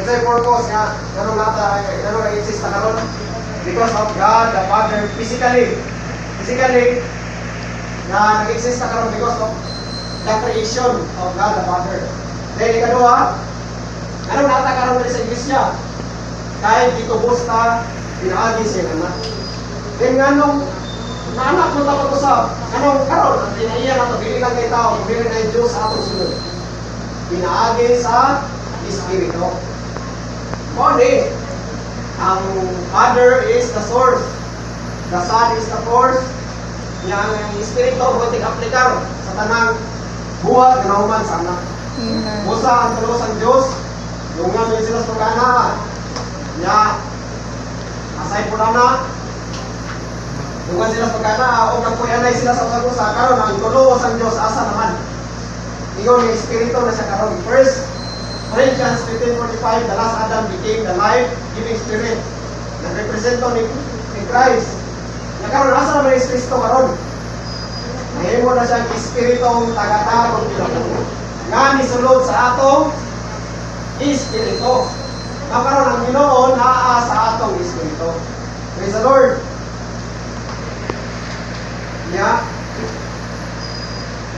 unsay purpose nga ganun nata ganun na-exist na karon? Because of God the Father physically na nag-exist na karon because of the creation of God the Father. Then ikaduha, anong nata karon sa iglesia? Kahit ditubos na pinaagi siya anak. Then nganong naanak mo tapos usab, anong karon ang tinaiya na pabili lang kay tao, pabili na Diyos sa atong sunod. Pinaagi sa Espiritu. Only, ang Father is the source, the Son is the force, yang Espiritu pwede aplikar sa tanang buhat na human sa anak. Musa ang tulos ang Diyos, yung nga may sila sa pagkana, niya, asay po na, yung nga sila sa pagkana, o nagpuyanay sila sa usagusa, karon ang tulos ang Diyos, asa naman. Ingon yung Espiritu na siya karon. First Corinthians 15:45, the last Adam became the life-giving spirit. Nag-represento ni Christ. Nagkaroon, asa naman yung Kristo karon? Nahimo na siyang Espiritong tagatagong pinapuno. Nga nisulod sa atong Espiritu. Nakaroon ang Ginoo naa sa atong Espiritu. Praise the Lord. Yeah.